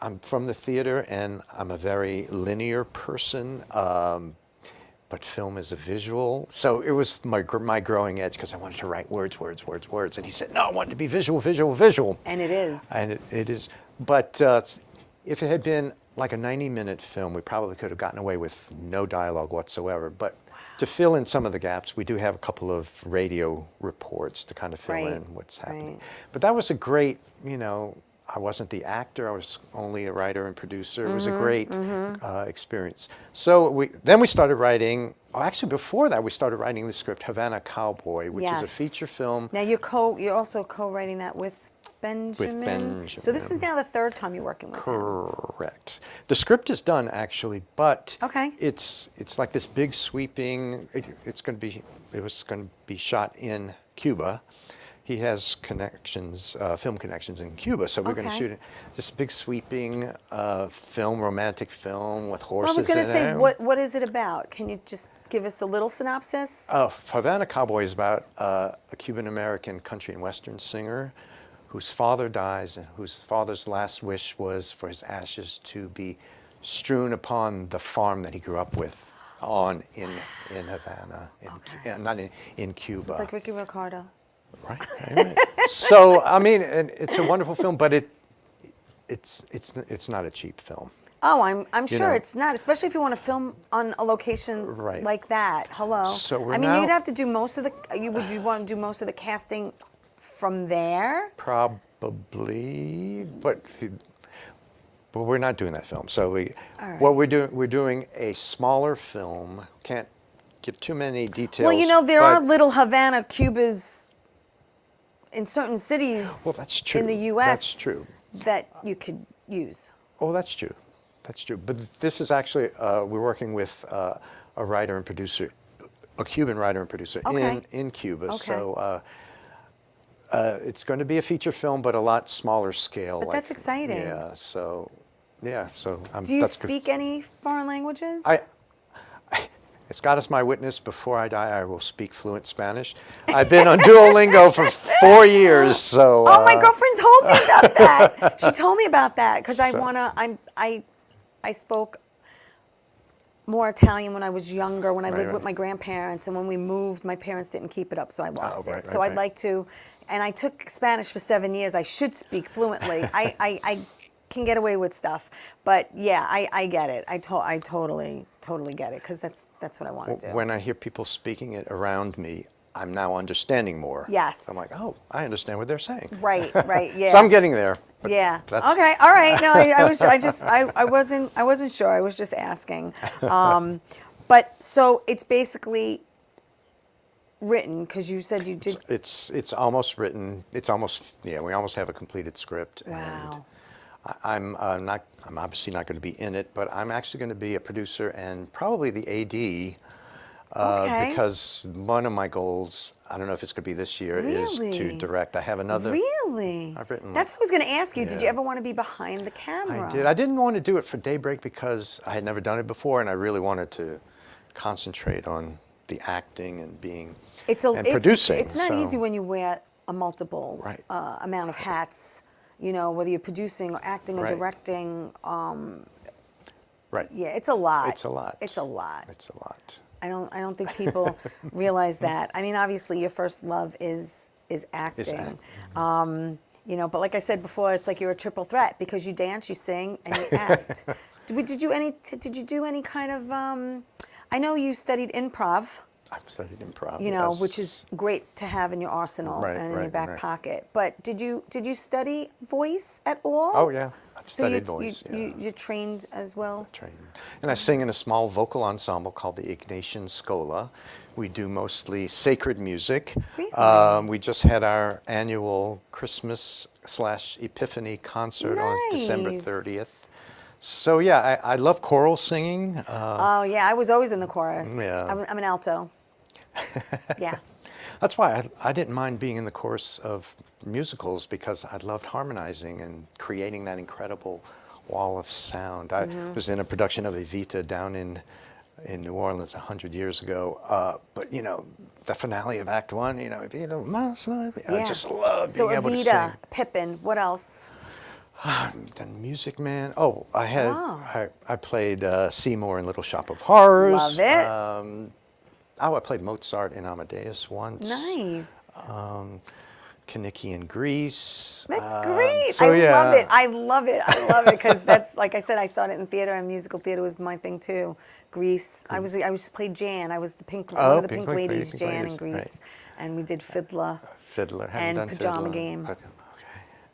I'm from the theater, and I'm a very linear person. But film is a visual. So it was my growing edge, because I wanted to write words. And he said, no, I want it to be visual. And it is. And it is. But if it had been like a 90-minute film, we probably could have gotten away with no dialogue whatsoever. But to fill in some of the gaps, we do have a couple of radio reports to kind of fill Right, in what's happening. right. But that was a great, I wasn't the actor, I was only a writer and producer. It was a great experience. So then we started writing, actually before that we started writing the script Havana Cowboy, which is a Yes. feature film. Now you're also co-writing that with Benjamin. So this is now the third time you're working with him. Correct. The script is done actually, but Okay. it's like this big sweeping. It was going to be shot in Cuba. He has connections, film connections in Cuba, so we're going to Okay. shoot it. This big sweeping film, romantic film with horses. Well, I was going to in say, it. what is it about? Can you just give us a little synopsis? Havana Cowboy is about a Cuban-American country and western singer whose father dies and whose father's last wish was for his ashes to be strewn upon the farm that he grew up with in Havana, not in Cuba. So it's like Ricky Ricardo. Right. So I mean, and it's a wonderful film, but it's not a cheap film. Oh, I'm sure know. it's not, especially if you want to film on a location Right. like that. Hello. So we're I mean, now- you'd have to do most of the. Would you want to do most of the casting from there? Probably, but we're not doing that film. So All right. what we're doing a smaller film. Can't give too many details. Well, you know, there are but- little Havana Cubas in certain cities Well, that's true. in the U.S. That's true. that you could use. Oh, that's true. That's true. But this is actually, we're working with a writer and producer, a Cuban writer and producer Okay. in Cuba. Okay. So it's going to be a feature film, but a lot smaller scale. But that's exciting. Yeah. So, yeah. So Do you that's good. speak any foreign languages? As God is my witness, before I die, I will speak fluent Spanish. I've been on Duolingo for 4 years, so. Oh, my girlfriend told me about that. She told me about that because I spoke more Italian when I was younger, when I lived with my grandparents, and when we moved, my parents didn't keep it up, so I lost it. So I'd like to, and I took Spanish for 7 years. I should speak fluently. I can get away with stuff, but yeah, I get it. I totally get it because that's what I want to do. When I hear people speaking it around me, I'm now understanding more. Yes. I'm like, oh, I understand what they're saying. Right, yeah. So I'm getting there. but Yeah. that's- Okay. All right. No, I wasn't sure. I was just asking. But so it's basically written because you said you did. It's almost written. It's almost, yeah, we almost have a completed script. Wow. And I'm obviously not going to be in it, but I'm actually going to be a producer and probably the AD. Okay. Because one of my goals, I don't know if it's going to be this year, is Really? to direct. I have another. Really? I've written. That's what I was going to ask you. Did you Yeah. ever want to be behind the camera? I did. I didn't want to do it for Daybreak because I had never done it before, and I really wanted to concentrate on the acting and being and producing. It's not so- easy when you wear a multiple Right. amount of hats. You know, whether you're producing or acting or Right. directing. Right. Yeah, it's a lot. It's a lot. It's a lot. It's a lot. I don't think people realize that. I mean, obviously, your first love is acting. You know, but like I said before, it's like you're a triple threat because you dance, you sing, and you act. Did you do any kind of? I know you studied improv. I've studied improv. You know, yes. which is great to have in your arsenal Right, and in your right, back right. pocket. But did you study voice at all? Oh yeah, I've So studied voice. Yeah. you're trained as well. Trained. And I sing in a small vocal ensemble called the Ignatian Scola. We do mostly sacred music. Really? We just had our annual Christmas/Epiphany concert on December Nice. 30th. So yeah, I love choral singing. Oh yeah, I was always in the chorus. Yeah. I'm an alto. Yeah. That's why I didn't mind being in the chorus of musicals because I loved harmonizing and creating that incredible wall of sound. I was in a production of Evita down in New Orleans 100 years ago. But you know, the finale of Act One, you know, Evita, I just love being able to sing. So Evita, Pippin, what else? Then Music Man. Oh, I had Wow. I played Seymour in Little Shop of Horrors. Love it. I played Mozart in Amadeus once. Nice. Kaniki in Greece. That's great. so I yeah. love it. I love it because that's like I said. I started in theater and musical theater was my thing too. Grease. I was played Jan. I was the pink one of the pink ladies, Pink Jan ladies, in Grease, right. and we did Fiddler Fiddler. Haven't and done Pajama Fiddler. Game. Okay.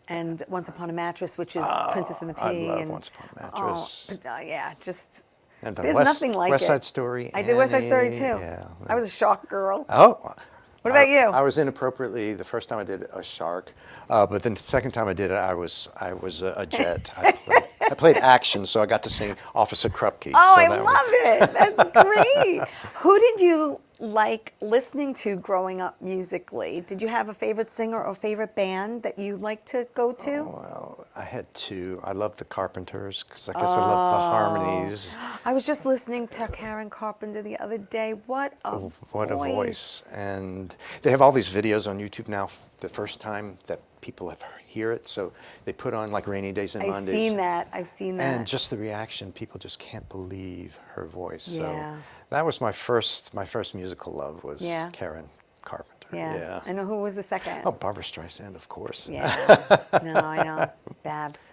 and Once Upon a Mattress, which is Princess and the I Pea. love and, Once Upon a Mattress. Yeah, just And done there's West, nothing like West it. Side Story. I did West Side Story Annie, too. Yeah. I was a shock girl. Oh, What about you? I was inappropriately, the first time I did a shark, but then the second time I did it, I was a jet. I played action, so I got to sing Officer Krupke. Oh, so I that love it. That's great. Who did you like listening to growing up musically? Did you have a favorite singer or favorite band that you like to go to? Well, I had two. I love the Carpenters because I guess I love the harmonies. I was just listening to Karen Carpenter the other day. What a voice. And they have all these videos on YouTube now, the first time that people have hear it. So they put on like Rainy Days and Mondays. I've seen that. And just the reaction, people just can't believe her voice. Yeah. So that was my first musical love was Yeah. Karen Carpenter. Yeah. I know. Who was the second? Oh, Barbra Streisand, of course. Yeah. No, I know. Babs.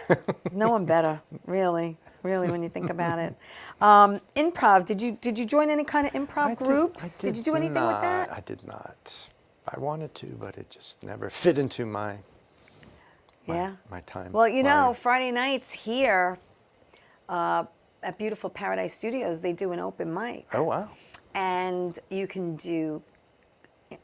There's no one better, really, when you think about it. Improv. Did you join any kind of improv groups? Did you do anything with that? I did not. I wanted to, but it just never fit into my time. Well, you know, Friday nights here at Beautiful Paradise Studios, they do an open mic. Oh, wow. And you can do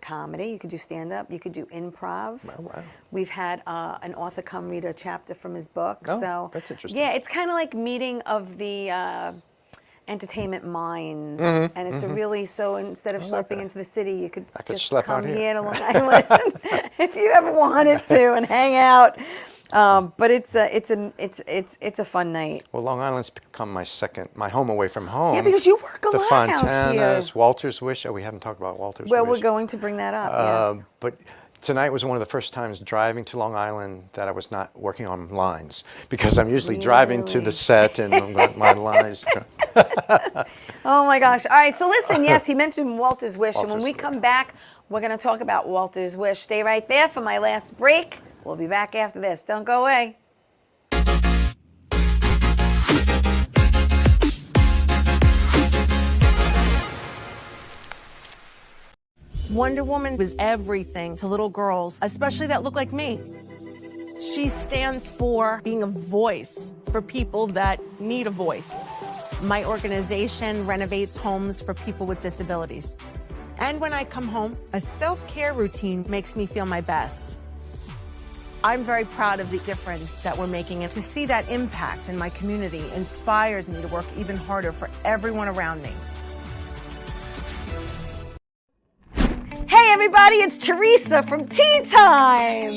comedy, you could do stand-up, you could do improv. Oh, wow. We've had an author come read a chapter from his book. Oh, so that's interesting. Yeah, it's kind of like meeting of the entertainment minds. And it's a really, so instead of schlepping into the city, you could just come here to Long Island if you ever wanted to and hang out. But it's a fun night. Well, Long Island's become my home away from home. Yeah, because you work a the lot out here. Fontanas, Walter's Wish. Oh, we haven't talked about Walter's Wish. Well, we're going to bring that up, yes. But tonight was one of the first times driving to Long Island that I was not working on lines, because I'm usually driving to the set and my lines. Oh my gosh. All right, so listen, yes, he mentioned Walter's Wish. And when we Wish. come back, we're going to talk about Walter's Wish. Stay right there for my last break. We'll be back after this. Don't go away. Wonder Woman was everything to little girls, especially that look like me. She stands for being a voice for people that need a voice. My organization renovates homes for people with disabilities. And when I come home, a self-care routine makes me feel my best. I'm very proud of the difference that we're making, and to see that impact in my community inspires me to work even harder for everyone around me. Hey everybody, it's Theresa from Tea Time.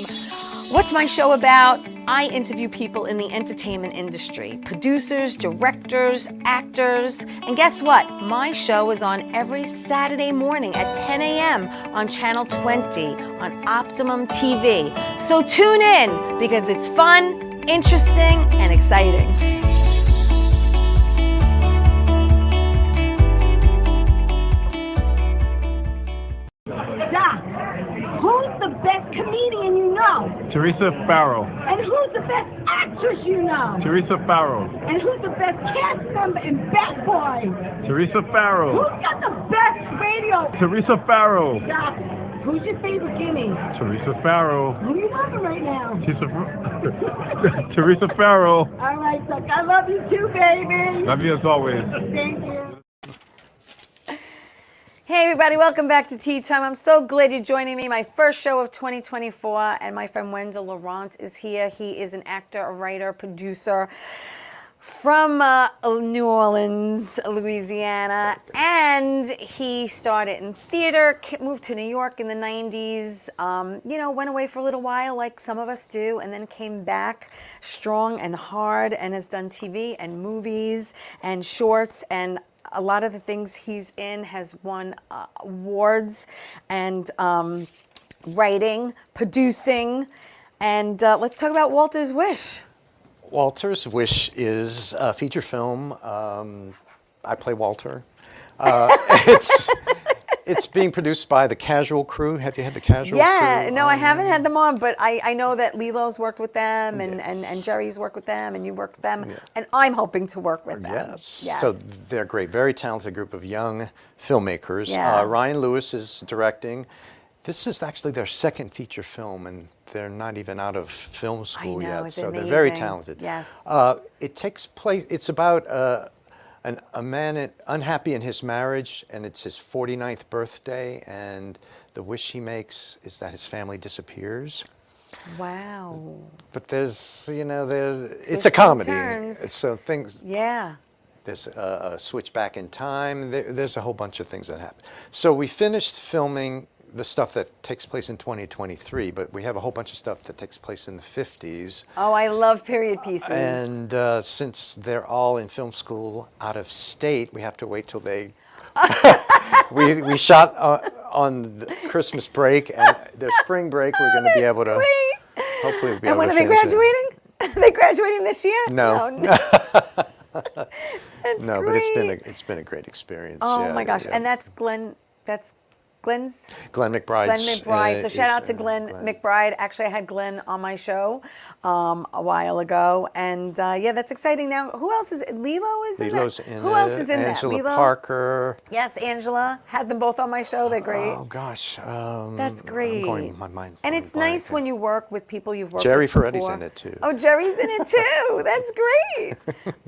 What's my show about? I interview people in the entertainment industry, producers, directors, actors, and guess what? My show is on every Saturday morning at 10 a.m. on Channel 20 on Optimum TV. So tune in because it's fun, interesting, and exciting. Doc, who's the best comedian you know? Theresa Farrow. And who's the best actress you know? Theresa Farrow. And who's the best cast member in Bad Boys? Teresa Farrow. Who's got the best radio? Teresa Farrow. Doc, who's your favorite guinea? Teresa Farrow. Who are you loving right now? Teresa Farrow. All right, Doc, I love you too, baby. Love you as always. Thank you. Hey everybody, welcome back to Tea Time. I'm so glad you're joining me. My first show of 2024, and my friend Wendell Laurent is here. He is an actor, a writer, producer from New Orleans, Louisiana, and he started in theater, moved to New York in the 90s, went away for a little while like some of us do, and then came back strong and hard and has done TV and movies and shorts, and a lot of the things he's in has won awards, and writing, producing, and let's talk about Walter's Wish. Walter's Wish is a feature film. I play Walter. It's being produced by the Casual Crew. Have you had the Casual Crew? Yeah, no, I haven't had them on, but I know that Lilo's worked with them, and Jerry's worked with them, and you worked with them, and I'm hoping to work with them. Yes. So they're great, very talented group of young filmmakers. Yeah. Ryan Lewis is directing. This is actually their second feature film, and they're not even out of film school I know, yet, it's so amazing. they're very talented. Yes. It takes place, it's about a man unhappy in his marriage, and it's his 49th birthday, and the wish he makes is that his family disappears. Wow. But there's, it's Twists a and comedy. turns. So things, Yeah. there's a switch back in time. There's a whole bunch of things that happen. So we finished filming the stuff that takes place in 2023, but we have a whole bunch of stuff that takes place in the 50s. Oh, I love period pieces. And since they're all in film school out of state, we have to wait till they... we shot on the Christmas break, and their spring break, we're going to be able to... Great. Hopefully we'll be And able when to are they finish it. graduating? Are they graduating this year? No. That's No, but great. it's been a great experience. Oh yeah, my gosh. yeah. And that's Glenn's Glenn McBride's. Glenn McBride. So shout out to Glenn McBride. Actually, I had Glenn on my show a while ago, and yeah, that's exciting. Now, who else is Lilo? Is in Lilo's that? in Who it. else is in Angela that? Lilo? Parker. Yes, Angela. Had them both on my show. They're great. Oh gosh. That's great. I'm going, my mind. And it's nice when you work with people you've worked Jerry with Ferretti's before. in it too. Oh, Jerry's in it too. That's great.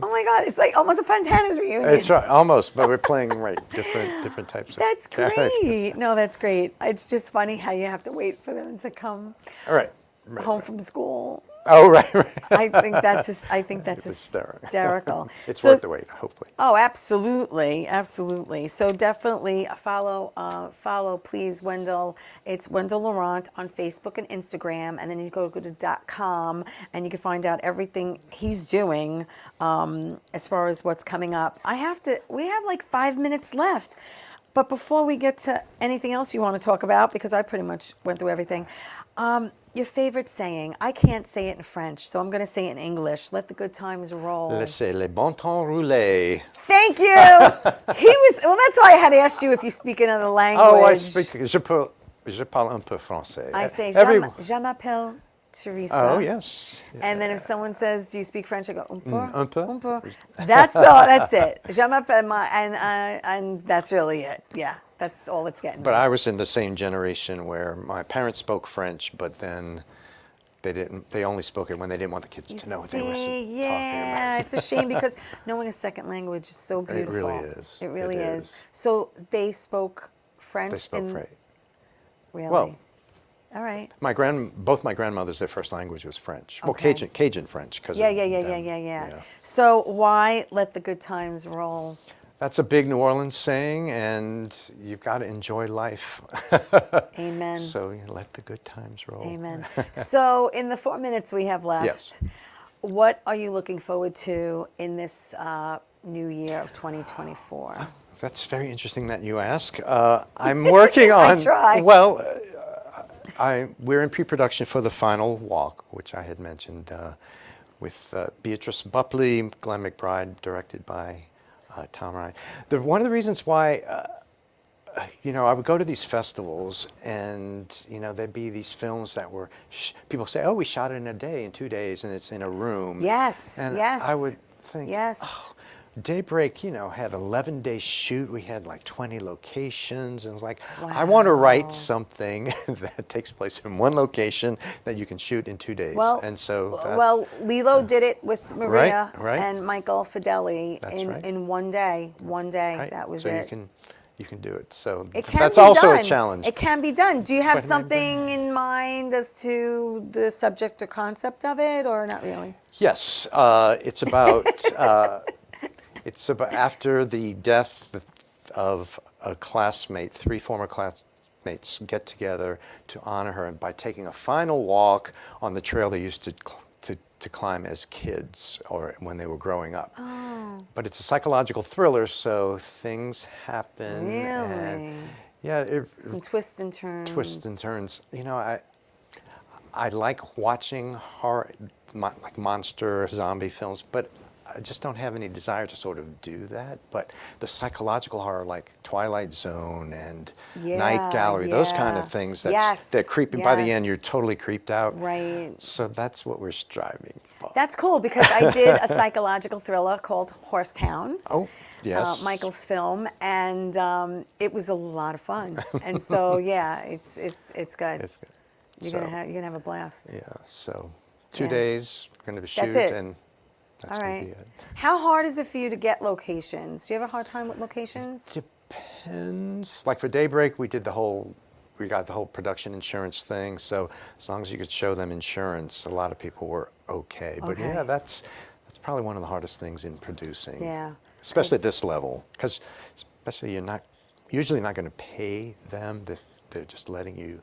Oh my God, it's like almost a Fontana's reunion. It's right, almost, but we're playing different types of. That's characters. great. No, that's great. It's just funny how you have to wait for them to come All right. home from school. Oh, right. I think that's hysterical. It's So- worth the wait, hopefully. Oh, absolutely, absolutely. So definitely follow, please, Wendell. It's Wendell Laurent on Facebook and Instagram, and then you go to .com, and you can find out everything he's doing as far as what's coming up. We have like 5 minutes left. But before we get to anything else you want to talk about, because I pretty much went through everything, your favorite saying. I can't say it in French, so I'm going to say it in English. Let the good times roll. Laissez les bon temps rouler. Thank you. Well, that's why I had asked you if you speak another language. Oh, I speak. Je parle un peu français. I say, je m'appelle Theresa. Oh, yes. And then if someone says, do you speak French? I go, un peu. Un peu. That's all. That's it. Je m'appelle, and that's really it. Yeah, that's all it's getting. But I was in the same generation where my parents spoke French, but then they only spoke it when they didn't want the kids to know what they were talking Yeah, about. it's a shame because knowing a second language is so beautiful. It really is. It really It is. is. So they spoke French. They spoke French. Really? Well, all right. both my grandmothers, their first language was French. Well, Okay. Cajun French. Yeah. So why let the good times roll? That's a big New Orleans saying, and you've got to enjoy life. Amen. So let the good times roll. Amen. So in the 4 minutes we have left, Yes. what are you looking forward to in this new year of 2024? That's very interesting that you ask. I'm working on. I try. Well, we're in pre-production for the final walk, which I had mentioned, with Beatrice Bupley, Glenn McBride, directed by Tom Ryan. One of the reasons why, I would go to these festivals, and there'd be these films that were people say, "Oh, we shot it in a day, in 2 days, and it's in a room." Yes. And yes. I would think, Yes. oh, Daybreak, had 11-day shoot. We had like 20 locations, and it was like, I want to write something that takes place in one location that you can shoot in 2 days. Well, and so Lilo did it with Maria Right. and Michael Fideli That's in right. in one day. right, That was so it. you can do it. So It can that's be also done. a challenge. It can be done. Do you have But maybe- something in mind as to the subject or concept of it, or not really? Yes, it's about after the death of a classmate. 3 former classmates get together to honor her, and by taking a final walk on the trail they used to climb as kids or when they were growing up. Oh. But it's a psychological thriller, so things happen. Really? And yeah, Some twists and turns. twists and turns. I like watching horror, like monster, zombie films, but I just don't have any desire to sort of do that. But the psychological horror, like Twilight Zone and Night Gallery, those kind of things, they're creepy. By the end, you're totally creeped out. Right. So that's what we're striving for. That's cool because I did a psychological thriller called Horsetown. Oh, yes. Michael's film, and it was a lot of fun. And so yeah, it's good. It's good. You're gonna have a blast. Yeah. So 2 Yeah. days, going to shoot That's it. and. That's All gonna right. be it. How hard is it for you to get locations? Do you have a hard time with locations? Depends. Like for Daybreak, we got the whole production insurance thing. So as long as you could show them insurance, a lot of people were okay. But yeah, that's probably one of the hardest things in producing. Yeah. Especially at this level, because especially you're usually not going to pay them. They're just letting you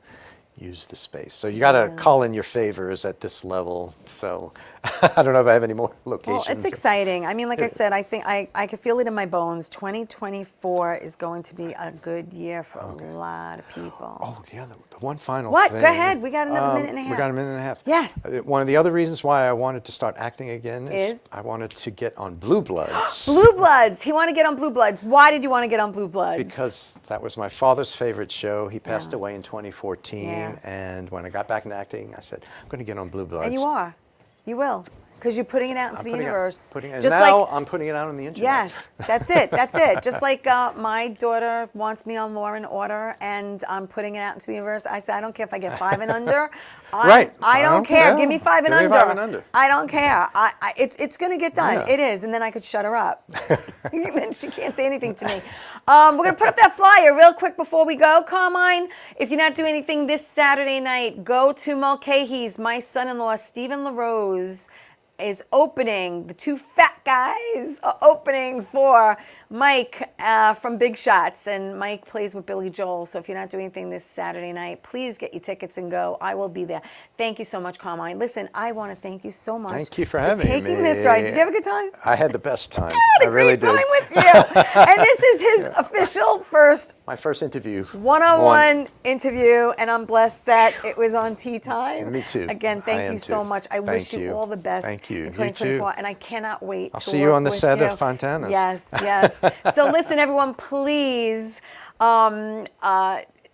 use the space. So you got to call in your favors at this level. So I don't know if I have any more locations. Well, it's exciting. I mean, like I said, I think I can feel it in my bones. 2024 is going to be a good year for a lot of people. Oh, the one final What? thing. Go ahead. We got another minute and a half. We got a minute and a half. Yes. One of the other reasons why I wanted to start acting again is I wanted to get on Blue Bloods. Blue Bloods. He wanted to get on Blue Bloods. Why did you want to get on Blue Bloods? Because that was my father's favorite show. He passed away in 2014. And when I got back into acting, I said, I'm going to get on Blue Bloods. And you are. You will. Because you're putting it out into the universe. I'm putting it out on the internet. Yes, that's it. That's it. Just like my daughter wants me on Law and Order, and I'm putting it out into the universe. I said, I don't care if I get 5 and under. I don't care. Give me 5 and under. 5 and under. I don't care. It's going to get done. Yeah. It is. And then I could shut her up. Then she can't say anything to me. We're going to put up that flyer real quick before we go. Carmine, if you're not doing anything this Saturday night, go to Mulcahy's. My son-in-law, Stephen LaRose, is opening. The 2 fat guys are opening for Mike from Big Shots, and Mike plays with Billy Joel. So if you're not doing anything this Saturday night, please get your tickets and go. I will be there. Thank you so much, Carmine. Listen, I want to thank you so much. Thank you for having me. Taking this ride. Did you have a good time? I had the best time. I had a great time with you. And this is his official my first interview. One-on-one interview, and I'm blessed that it was on Tea Time. Me too. Again, thank you so much. I wish you all the best. Thank you. In 2024, and I cannot wait I'll to see you on the work set with of Fontana's. Yes, yes. So listen, everyone, please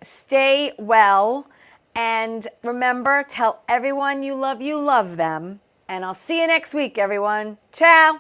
stay well, and remember, tell everyone you love them, and I'll see you next week, everyone. Ciao.